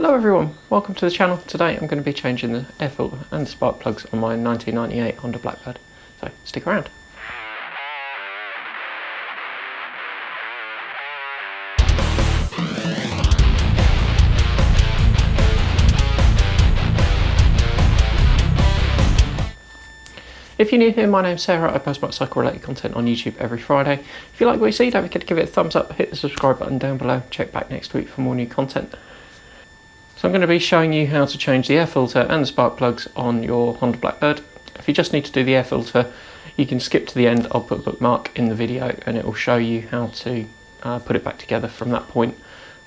Hello everyone, welcome to the channel. Today I'm going to be changing the air filter and the spark plugs on my 1998 Honda Blackbird, so stick around. If you're new here, my name's Sarah. I post motorcycle related content on YouTube every Friday. If you like what you see, don't forget to give it a thumbs up, hit the subscribe button down below, check back next week for more new content. So I'm going to be showing you how to change the air filter and the spark plugs on your Honda Blackbird. If you just need to do the air filter, you can skip to the end. I'll put a bookmark in the video and it will show you how to put it back together from that point.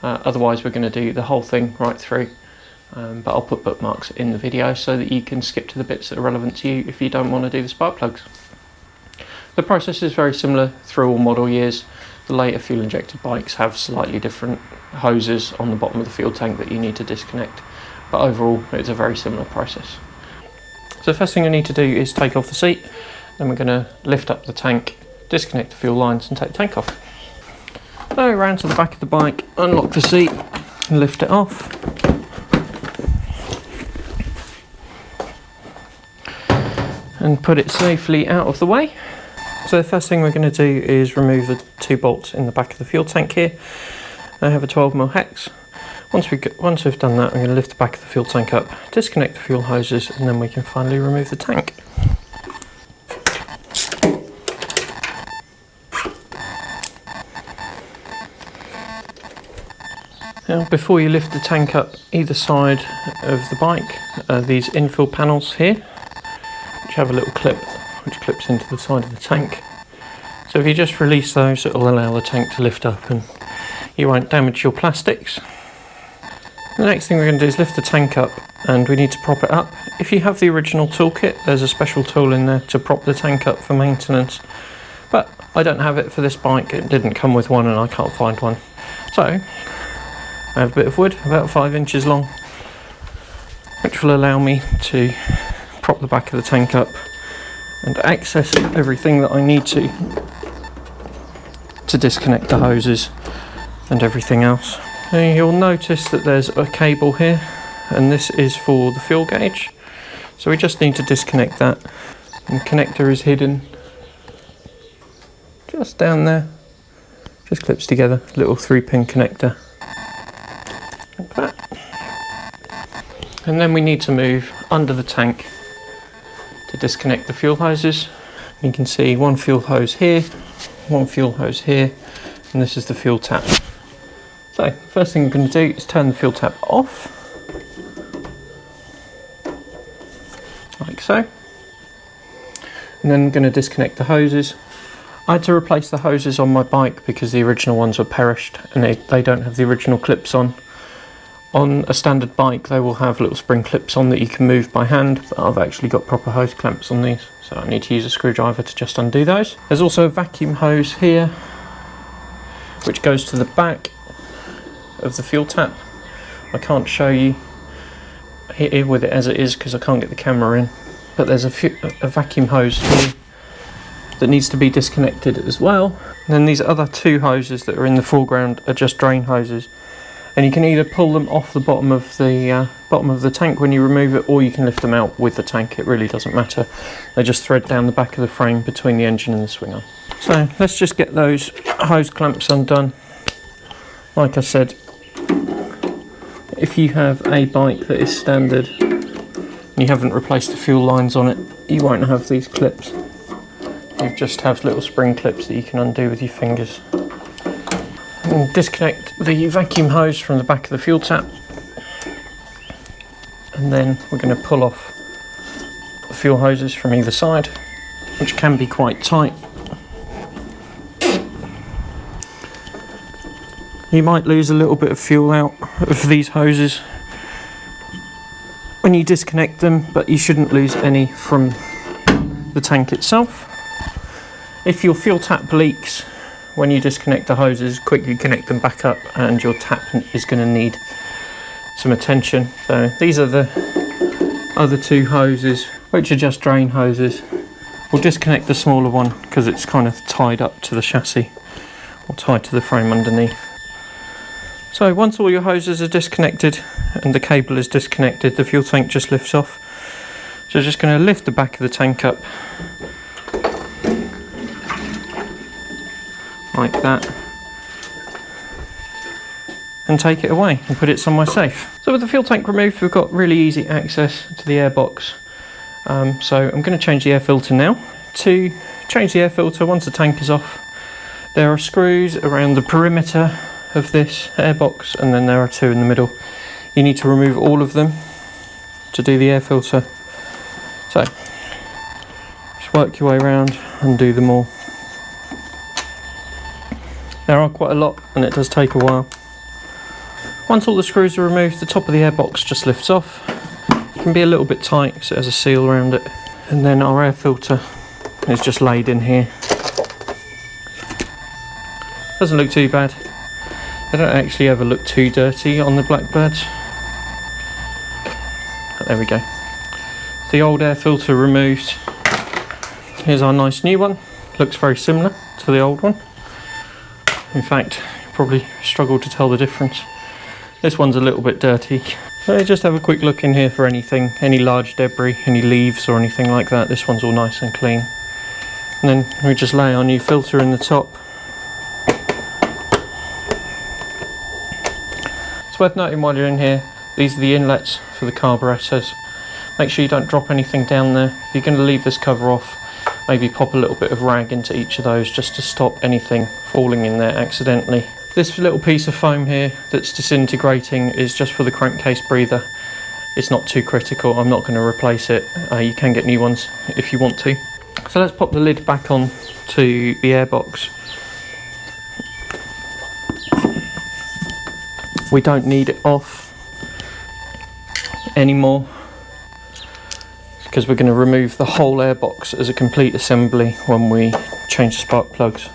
Otherwise we're going to do the whole thing right through, but I'll put bookmarks in the video so that you can skip to the bits that are relevant to you if you don't want to do the spark plugs. The process is very similar through all model years. The later fuel injected bikes have slightly different hoses on the bottom of the fuel tank that you need to disconnect, but overall it's a very similar process. So the first thing I need to do is take off the seat, then we're going to lift up the tank, disconnect the fuel lines and take the tank off. So around to the back of the bike, unlock the seat and lift it off. And put it safely out of the way. So the first thing we're going to do is remove the two bolts in the back of the fuel tank here. They have a 12mm hex. Once we've done that, we're going to lift the back of the fuel tank up, disconnect the fuel hoses, and then we can finally remove the tank. Now, before you lift the tank up either side of the bike, these infill panels here, which have a little clip which clips into the side of the tank. So if you just release those, it will allow the tank to lift up and you won't damage your plastics. The next thing we're going to do is lift the tank up, and we need to prop it up. If you have the original toolkit, there's a special tool in there to prop the tank up for maintenance, but I don't have it for this bike. It didn't come with one and I can't find one. So I have a bit of wood about 5 inches long, which will allow me to prop the back of the tank up and access everything that I need to disconnect the hoses and everything else. Now you'll notice that there's a cable here, and this is for the fuel gauge, so we just need to disconnect that. And the connector is hidden just down there, just clips together, little 3-pin connector like that. And then we need to move under the tank to disconnect the fuel hoses. You can see one fuel hose here, one fuel hose here, and this is the fuel tap. So the first thing I'm going to do is turn the fuel tap off, like so, and then I'm going to disconnect the hoses. I had to replace the hoses on my bike because the original ones were perished and they don't have the original clips on. On a standard bike they will have little spring clips on that you can move by hand, but I've actually got proper hose clamps on these, so I need to use a screwdriver to just undo those. There's also a vacuum hose here which goes to the back of the fuel tap. I can't show you here with it as it is because I can't get the camera in, but there's a vacuum hose here that needs to be disconnected as well. And then these other two hoses that are in the foreground are just drain hoses. And you can either pull them off the bottom of the tank when you remove it, or you can lift them out with the tank. It really doesn't matter. They just thread down the back of the frame between the engine and the swing arm. So let's just get those hose clamps undone. Like I said, if you have a bike that is standard and you haven't replaced the fuel lines on it, you won't have these clips. You just have little spring clips that you can undo with your fingers. And disconnect the vacuum hose from the back of the fuel tap, and then we're going to pull off the fuel hoses from either side, which can be quite tight. You might lose a little bit of fuel out of these hoses when you disconnect them, but you shouldn't lose any from the tank itself. If your fuel tap leaks when you disconnect the hoses, quickly connect them back up and your tap is going to need some attention. So these are the other two hoses, which are just drain hoses. We'll disconnect the smaller one because it's kind of tied up to the chassis or tied to the frame underneath. So once all your hoses are disconnected and the cable is disconnected, the fuel tank just lifts off. So just going to lift the back of the tank up like that and take it away and put it somewhere safe. So with the fuel tank removed, we've got really easy access to the airbox. So I'm going to change the air filter now. To change the air filter, once the tank is off, there are screws around the perimeter of this airbox, and then there are two in the middle. You need to remove all of them to do the air filter. So just work your way around and do them all. There are quite a lot and it does take a while. Once all the screws are removed, the top of the airbox just lifts off. It can be a little bit tight because it has a seal around it. And then our air filter is just laid in here. Doesn't look too bad. They don't actually ever look too dirty on the Blackbirds. But there we go. The old air filter removed. Here's our nice new one. Looks very similar to the old one. In fact, you probably struggle to tell the difference. This one's a little bit dirty. So just have a quick look in here for anything, any large debris, any leaves or anything like that. This one's all nice and clean. And then we just lay our new filter in the top. It's worth noting while you're in here, these are the inlets for the carburetors. Make sure you don't drop anything down there. If you're going to leave this cover off, maybe pop a little bit of rag into each of those just to stop anything falling in there accidentally. This little piece of foam here that's disintegrating is just for the crankcase breather. It's not too critical, I'm not going to replace it. You can get new ones if you want to. So let's pop the lid back on to the airbox. We don't need it off anymore because we're going to remove the whole airbox as a complete assembly when we change the spark plugs.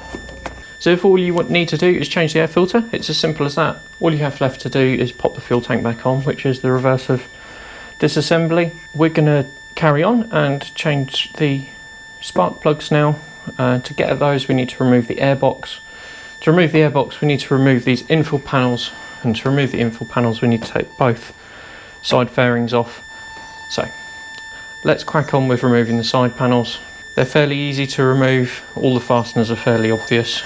So if all you need to do is change the air filter, it's as simple as that. All you have left to do is pop the fuel tank back on, which is the reverse of disassembly. We're going to carry on and change the spark plugs now. To get at those, we need to remove the airbox. To remove the airbox, we need to remove these infill panels, and to remove the infill panels, we need to take both side fairings off. So let's crack on with removing the side panels. They're fairly easy to remove, all the fasteners are fairly obvious.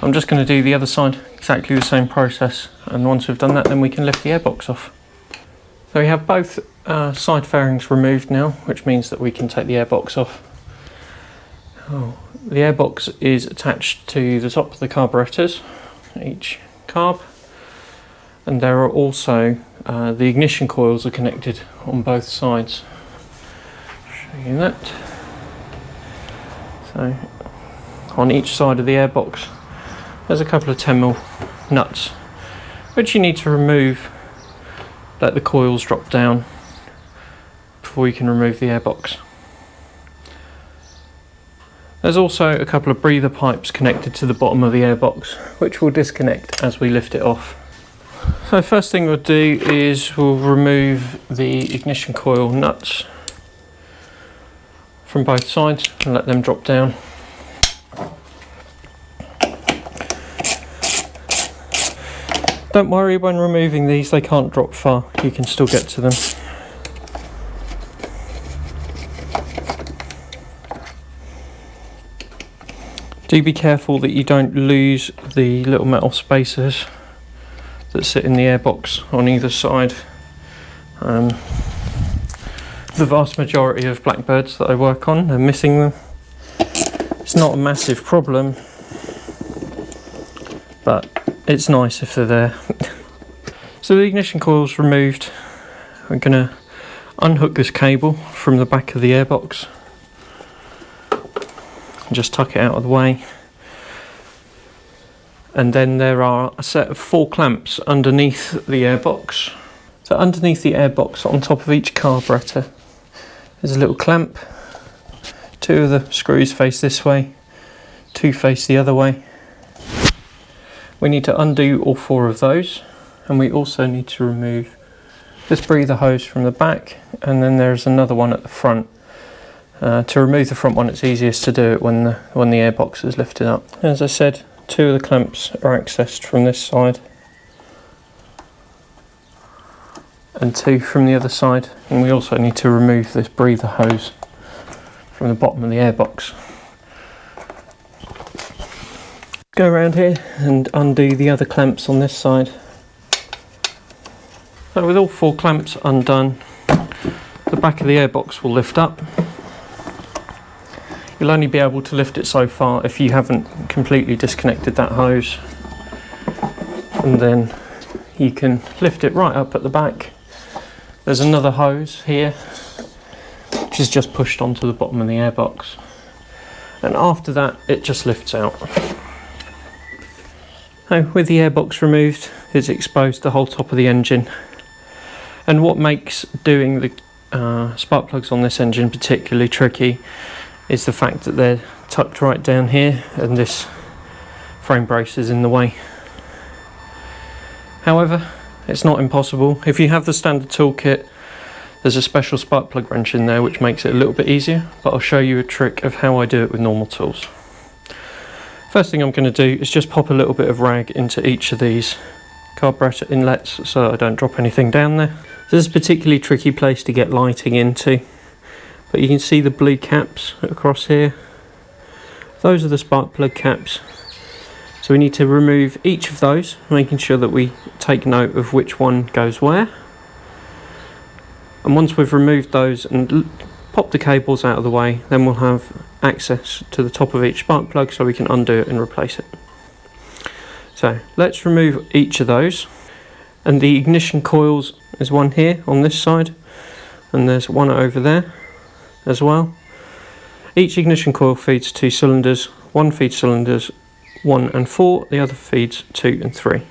I'm just going to do the other side, exactly the same process, and once we've done that then we can lift the airbox off. So we have both side fairings removed now, which means that we can take the airbox off. The airbox is attached to the top of the carburetors, each carb, and there are also the ignition coils are connected on both sides. Show you that. So on each side of the airbox there's a couple of 10mm nuts which you need to remove. Let the coils drop down before you can remove the airbox. There's also a couple of breather pipes connected to the bottom of the airbox which will disconnect as we lift it off. So first thing we'll do is we'll remove the ignition coil nuts from both sides and let them drop down. Don't worry when removing these, they can't drop far, you can still get to them. Do be careful that you don't lose the little metal spacers that sit in the airbox on either side. The vast majority of Blackbirds that I work on are missing them. It's not a massive problem, but it's nice if they're there. So the ignition coil's removed. I'm going to unhook this cable from the back of the airbox and just tuck it out of the way. And then there are a set of 4 clamps underneath the airbox. So underneath the airbox, on top of each carburetor, there's a little clamp. 2 of the screws face this way, 2 face the other way. We need to undo all 4 of those, and we also need to remove this breather hose from the back, and then there's another one at the front. To remove the front one, it's easiest to do it when the airbox is lifted up. As I said, 2 of the clamps are accessed from this side and 2 from the other side, and we also need to remove this breather hose from the bottom of the airbox. Go around here and undo the other clamps on this side. So with all 4 clamps undone, the back of the airbox will lift up. You'll only be able to lift it so far if you haven't completely disconnected that hose, and then you can lift it right up at the back. There's another hose here which is just pushed onto the bottom of the airbox, and after that it just lifts out. Now, with the airbox removed, it's exposed the whole top of the engine, and what makes doing the spark plugs on this engine particularly tricky is the fact that they're tucked right down here and this frame brace is in the way. However, it's not impossible. If you have the standard toolkit, there's a special spark plug wrench in there which makes it a little bit easier, but I'll show you a trick of how I do it with normal tools. First thing I'm going to do is just pop a little bit of rag into each of these carburetor inlets so I don't drop anything down there. This is a particularly tricky place to get lighting into, but you can see the blue caps across here. Those are the spark plug caps. So we need to remove each of those, making sure that we take note of which one goes where. And once we've removed those and popped the cables out of the way, then we'll have access to the top of each spark plug so we can undo it and replace it. So let's remove each of those. And the ignition coils, there's one here on this side, and there's one over there as well. Each ignition coil feeds 2 cylinders. One feeds cylinders 1 and 4, the other feeds 2 and 3.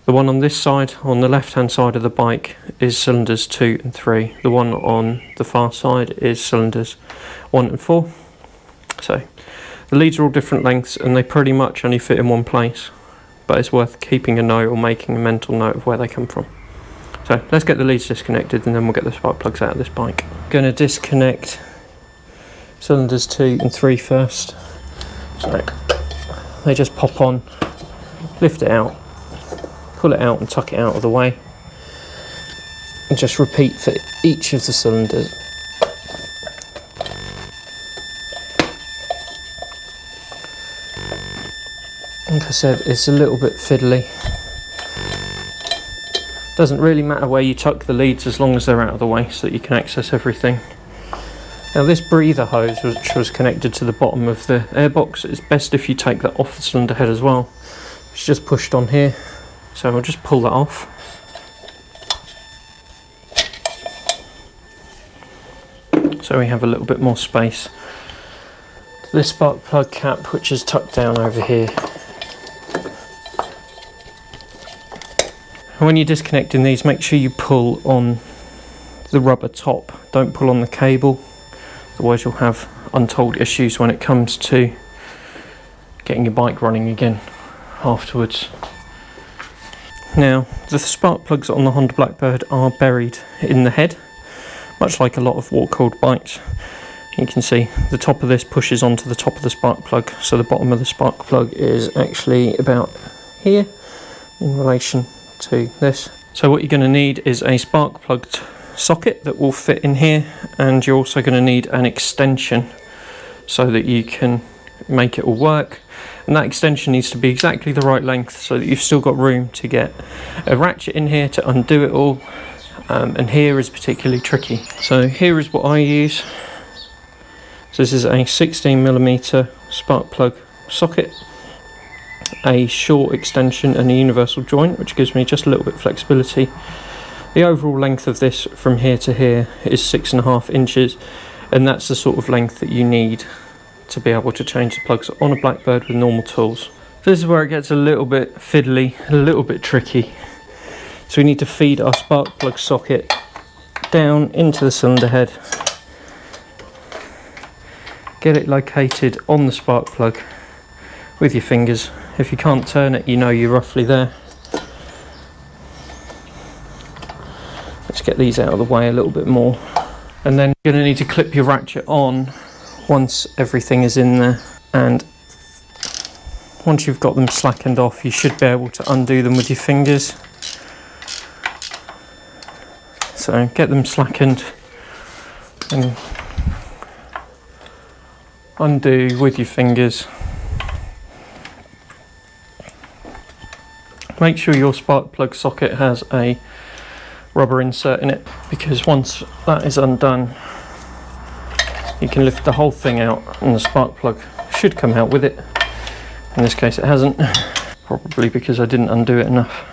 The one on this side, on the left hand side of the bike, is cylinders 2 and 3. The one on the far side is cylinders 1 and 4. So the leads are all different lengths and they pretty much only fit in one place, but it's worth keeping a note or making a mental note of where they come from. So let's get the leads disconnected and then we'll get the spark plugs out of this bike. Going to disconnect cylinders 2 and 3 first. So they just pop on, lift it out, pull it out and tuck it out of the way, and just repeat for each of the cylinders. Like I said, it's a little bit fiddly. Doesn't really matter where you tuck the leads as long as they're out of the way so that you can access everything. Now this breather hose, which was connected to the bottom of the airbox, it's best if you take that off the cylinder head as well. It's just pushed on here, so I'll just pull that off. So we have a little bit more space. This spark plug cap, which is tucked down over here. When you're disconnecting these, make sure you pull on the rubber top, don't pull on the cable, otherwise you'll have untold issues when it comes to getting your bike running again afterwards. Now, the spark plugs on the Honda Blackbird are buried in the head, much like a lot of water-cooled bikes. You can see the top of this pushes onto the top of the spark plug, so the bottom of the spark plug is actually about here in relation to this. So what you're going to need is a spark plug socket that will fit in here, and you're also going to need an extension so that you can make it all work, and that extension needs to be exactly the right length so that you've still got room to get a ratchet in here to undo it all, and here is particularly tricky. So here is what I use. So this is a 16mm spark plug socket, a short extension and a universal joint, which gives me just a little bit of flexibility. The overall length of this from here to here is 6.5 inches, and that's the sort of length that you need to be able to change the plugs on a Blackbird with normal tools. This is where it gets a little bit fiddly, a little bit tricky. So we need to feed our spark plug socket down into the cylinder head, get it located on the spark plug with your fingers. If you can't turn it, you know you're roughly there. Let's get these out of the way a little bit more. And then you're going to need to clip your ratchet on once everything is in there. And once you've got them slackened off, you should be able to undo them with your fingers. So get them slackened and undo with your fingers. Make sure your spark plug socket has a rubber insert in it, because once that is undone, you can lift the whole thing out and the spark plug should come out with it. In this case it hasn't, probably because I didn't undo it enough.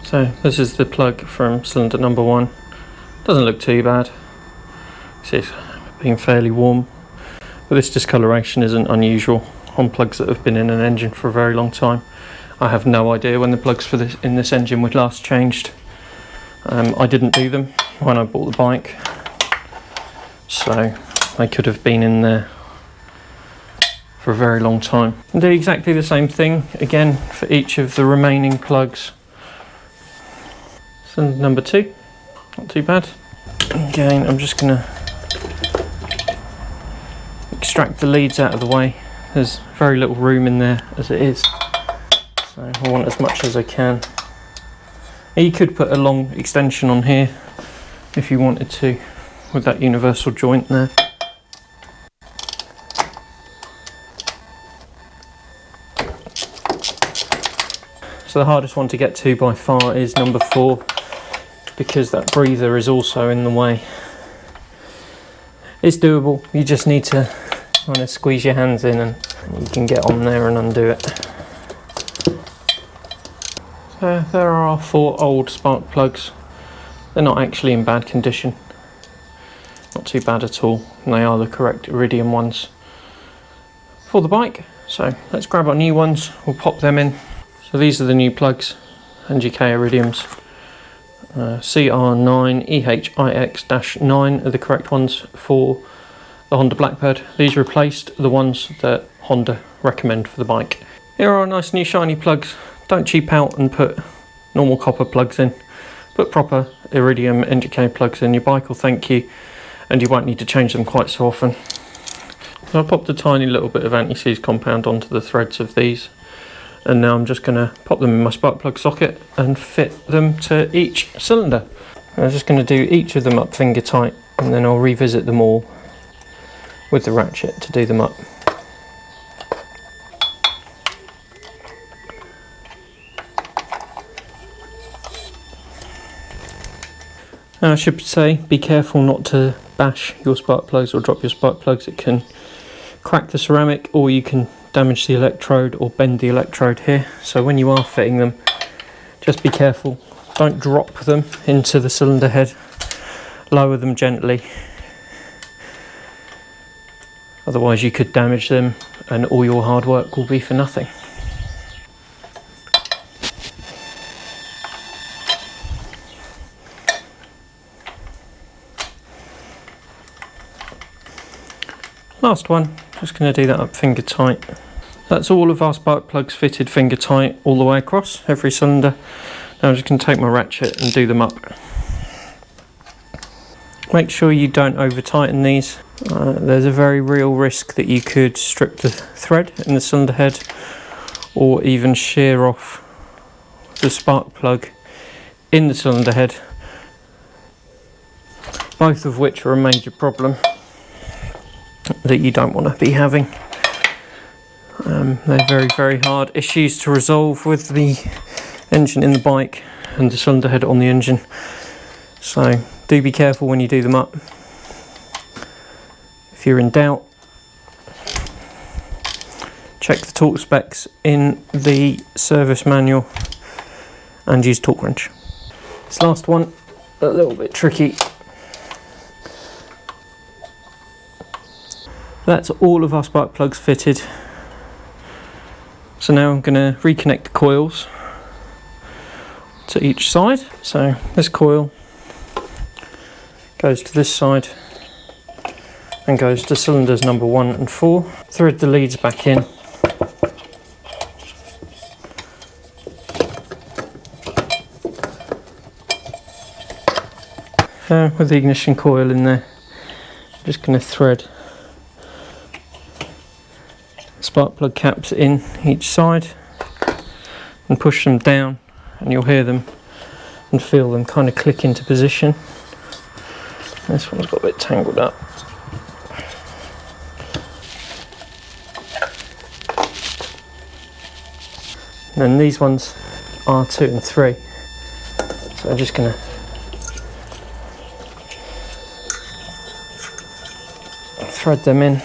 So this is the plug from cylinder number 1. Doesn't look too bad. See, it's been fairly warm, but this discoloration isn't unusual on plugs that have been in an engine for a very long time. I have no idea when the plugs for this in this engine were last changed. I didn't do them when I bought the bike, so they could have been in there for a very long time. And do exactly the same thing again for each of the remaining plugs. Cylinder number 2, not too bad. Again, I'm just going to extract the leads out of the way. There's very little room in there as it is, so I want as much as I can. You could put a long extension on here if you wanted to, with that universal joint there. So the hardest one to get to by far is number 4, because that breather is also in the way. It's doable, you just need to kind of squeeze your hands in and you can get on there and undo it. So there are our 4 old spark plugs. They're not actually in bad condition. Not too bad at all. And they are the correct iridium ones for the bike. So let's grab our new ones, we'll pop them in. So these are the new plugs, NGK iridiums. CR9EHIX-9 are the correct ones for the Honda Blackbird. These replaced the ones that Honda recommend for the bike. Here are our nice new shiny plugs. Don't cheap out and put normal copper plugs in. Put proper iridium NGK plugs in. Your bike will thank you, and you won't need to change them quite so often. So I popped a tiny little bit of anti-seize compound onto the threads of these, and now I'm just going to pop them in my spark plug socket and fit them to each cylinder. I'm just going to do each of them up finger tight, and then I'll revisit them all with the ratchet to do them up. Now I should say, be careful not to bash your spark plugs or drop your spark plugs. It can crack the ceramic, or you can damage the electrode or bend the electrode here. So when you are fitting them, just be careful. Don't drop them into the cylinder head. Lower them gently. Otherwise you could damage them and all your hard work will be for nothing. Last one, just going to do that up finger tight. That's all of our spark plugs fitted finger tight all the way across every cylinder. Now I'm just going to take my ratchet and do them up. Make sure you don't over tighten these. There's a very real risk that you could strip the thread in the cylinder head, or even shear off the spark plug in the cylinder head, both of which are a major problem that you don't want to be having. They're very, very hard issues to resolve with the engine in the bike and the cylinder head on the engine. So do be careful when you do them up. If you're in doubt, check the torque specs in the service manual and use torque wrench. This last one, a little bit tricky. That's all of our spark plugs fitted. So now I'm going to reconnect the coils to each side. So this coil goes to this side, and goes to cylinders number 1 and 4. Thread the leads back in. With the ignition coil in there, I'm just going to thread spark plug caps in each side and push them down, and you'll hear them and feel them kind of click into position. This one's got a bit tangled up. And then these ones are 2 and 3, so I'm just going to thread them in.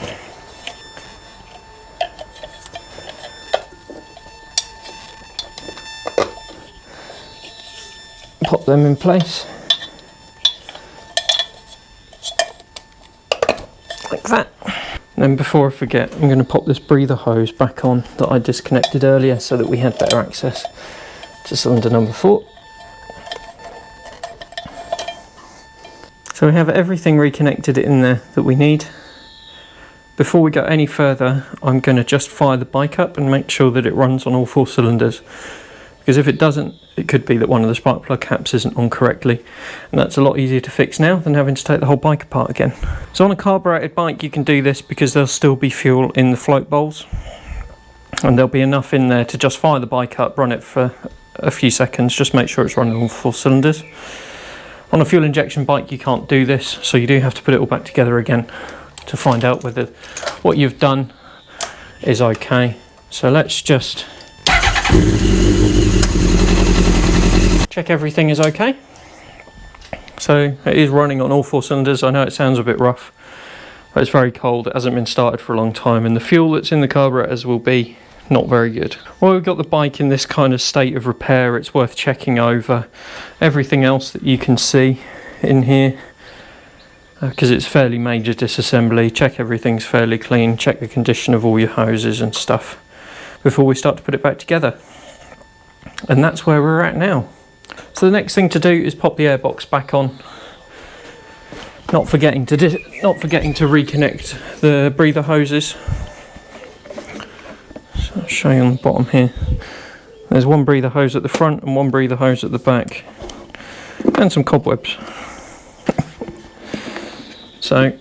Pop them in place like that. And then before I forget, I'm going to pop this breather hose back on that I disconnected earlier so that we had better access to cylinder number 4. So we have everything reconnected in there that we need. Before we go any further, I'm going to just fire the bike up and make sure that it runs on all 4 cylinders. Because if it doesn't, it could be that one of the spark plug caps isn't on correctly, and that's a lot easier to fix now than having to take the whole bike apart again. So on a carbureted bike you can do this because there'll still be fuel in the float bowls, and there'll be enough in there to just fire the bike up, run it for a few seconds, just make sure it's running on all 4 cylinders. On a fuel injection bike you can't do this, so you do have to put it all back together again to find out whether what you've done is okay. So let's just check everything is okay. So it is running on all 4 cylinders. I know it sounds a bit rough, but it's very cold, it hasn't been started for a long time, and the fuel that's in the carburetors will be not very good. While we've got the bike in this kind of state of repair, it's worth checking over everything else that you can see in here, because it's fairly major disassembly. Check everything's fairly clean, check the condition of all your hoses and stuff before we start to put it back together. And that's where we're at now. So the next thing to do is pop the airbox back on, not forgetting to reconnect the breather hoses. So I'll show you on the bottom here. There's one breather hose at the front and one breather hose at the back, and some cobwebs. So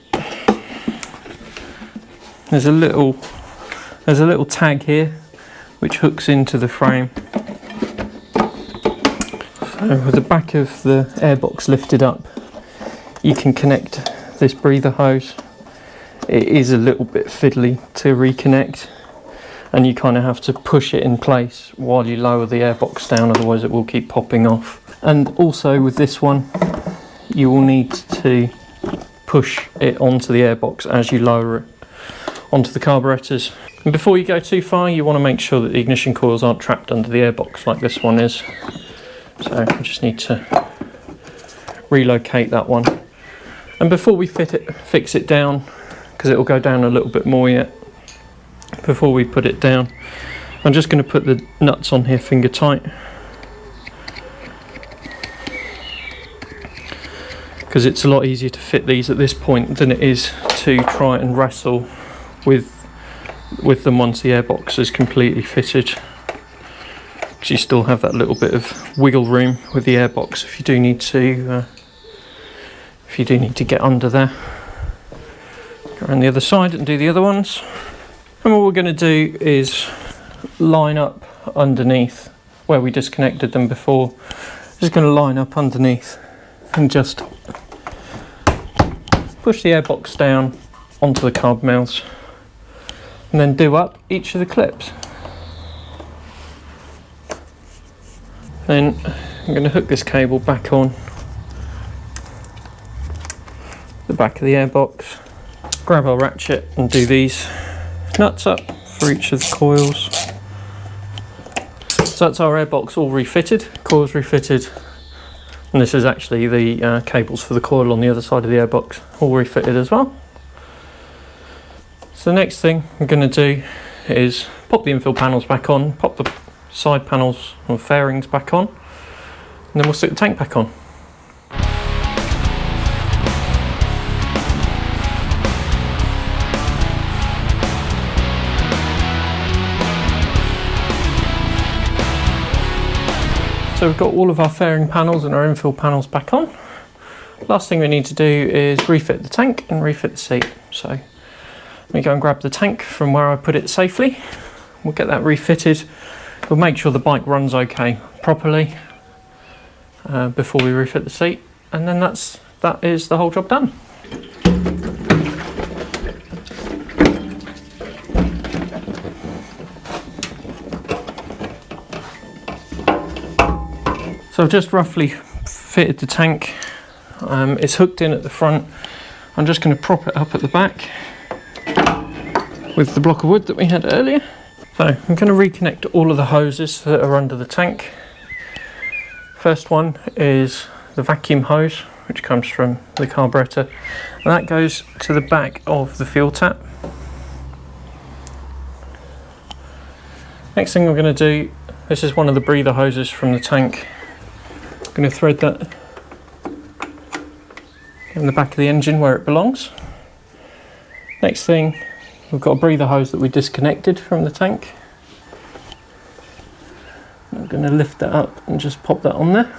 there's a little tag here which hooks into the frame. So with the back of the airbox lifted up, you can connect this breather hose. It is a little bit fiddly to reconnect, and you kind of have to push it in place while you lower the airbox down, otherwise it will keep popping off. And also with this one, you will need to push it onto the airbox as you lower it onto the carburetors. And before you go too far, you want to make sure that the ignition coils aren't trapped under the airbox like this one is. So I just need to relocate that one. And before we fix it down, because it will go down a little bit more yet, before we put it down, I'm just going to put the nuts on here finger tight, because it's a lot easier to fit these at this point than it is to try and wrestle with them once the airbox is completely fitted. Because you still have that little bit of wiggle room with the airbox if you do need to get under there. Go around the other side and do the other ones. And what we're going to do is line up underneath where we disconnected them before. Just going to line up underneath and just push the airbox down onto the carb mouths, and then do up each of the clips. Then I'm going to hook this cable back on the back of the airbox, grab our ratchet and do these nuts up for each of the coils. So that's our airbox all refitted, coils refitted, and this is actually the cables for the coil on the other side of the airbox, all refitted as well. So the next thing I'm going to do is pop the infill panels back on, pop the side panels and fairings back on, and then we'll stick the tank back on. So we've got all of our fairing panels and our infill panels back on. Last thing we need to do is refit the tank and refit the seat. So let me go and grab the tank from where I put it safely. We'll get that refitted. We'll make sure the bike runs okay properly before we refit the seat, and then that is the whole job done. So I've just roughly fitted the tank. It's hooked in at the front. I'm just going to prop it up at the back with the block of wood that we had earlier. So I'm going to reconnect all of the hoses that are under the tank. First one is the vacuum hose, which comes from the carburetor, and that goes to the back of the fuel tap. Next thing I'm going to do, this is one of the breather hoses from the tank. I'm going to thread that in the back of the engine where it belongs. Next thing, we've got a breather hose that we disconnected from the tank. I'm going to lift that up and just pop that on there.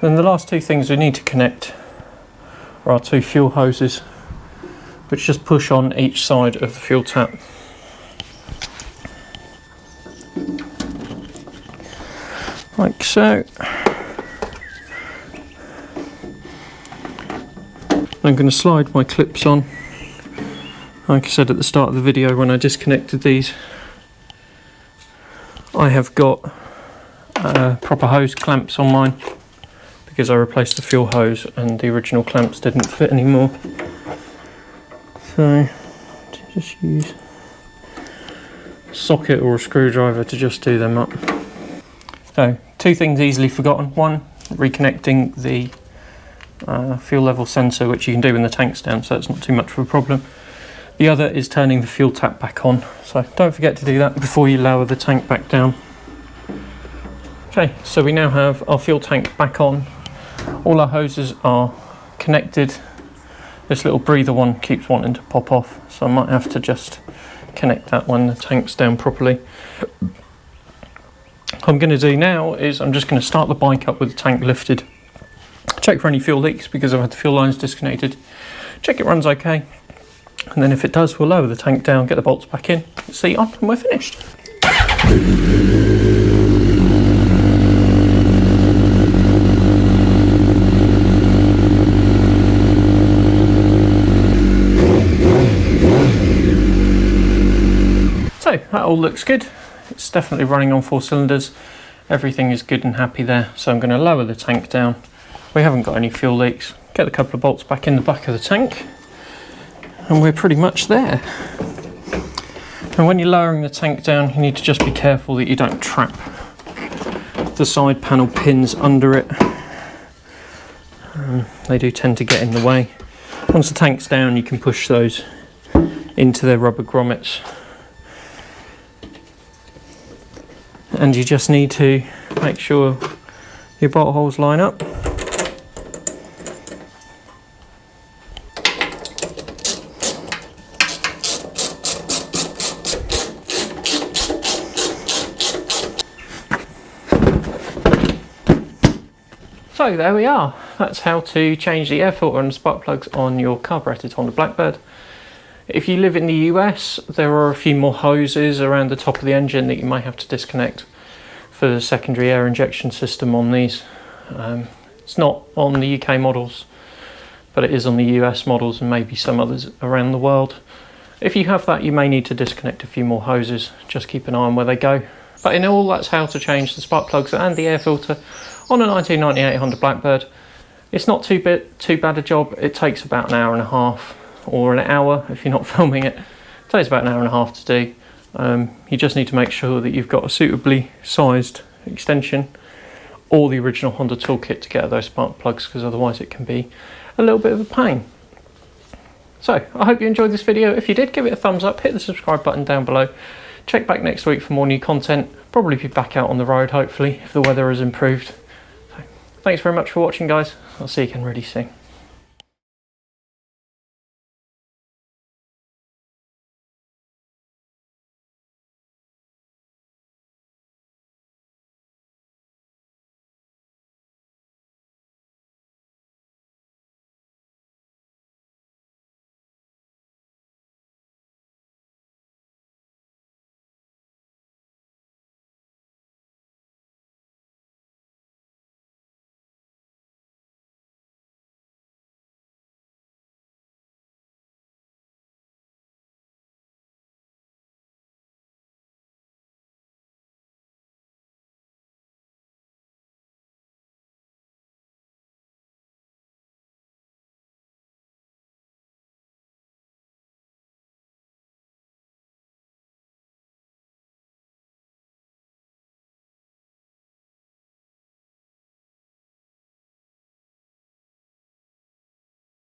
Then the last two things we need to connect are our two fuel hoses, which just push on each side of the fuel tap. Like so. I'm going to slide my clips on. Like I said at the start of the video when I disconnected these, I have got proper hose clamps on mine because I replaced the fuel hose and the original clamps didn't fit anymore. So just use a socket or a screwdriver to just do them up. So two things easily forgotten. One, reconnecting the fuel level sensor, which you can do when the tank's down, so it's not too much of a problem. The other is turning the fuel tap back on, so don't forget to do that before you lower the tank back down. Okay, so we now have our fuel tank back on. All our hoses are connected. This little breather one keeps wanting to pop off, so I might have to just connect that when the tank's down properly. What I'm going to do now is I'm just going to start the bike up with the tank lifted. Check for any fuel leaks because I've had the fuel lines disconnected. Check it runs okay, and then if it does, we'll lower the tank down, get the bolts back in, seat on, and we're finished. So that all looks good. It's definitely running on 4 cylinders. Everything is good and happy there. So I'm going to lower the tank down. We haven't got any fuel leaks. Get a couple of bolts back in the back of the tank, and we're pretty much there. And when you're lowering the tank down, you need to just be careful that you don't trap the side panel pins under it. They do tend to get in the way. Once the tank's down, you can push those into their rubber grommets. And you just need to make sure your bolt holes line up. So there we are. That's how to change the air filter and spark plugs on your carburetted Honda Blackbird. If you live in the US, there are a few more hoses around the top of the engine that you might have to disconnect for the secondary air injection system on these. It's not on the UK models, but it is on the US models and maybe some others around the world. If you have that, you may need to disconnect a few more hoses. Just keep an eye on where they go. But in all, that's how to change the spark plugs and the air filter on a 1998 Honda Blackbird. It's not too bad a job. It takes about an hour and a half, or an hour if you're not filming it. It takes about an hour and a half to do. You just need to make sure that you've got a suitably sized extension or the original Honda toolkit to get at those spark plugs, because otherwise it can be a little bit of a pain. So I hope you enjoyed this video. If you did, give it a thumbs up, hit the subscribe button down below. Check back next week for more new content. Probably be back out on the road, hopefully, if the weather has improved. So, thanks very much for watching, guys. I'll see you again really soon.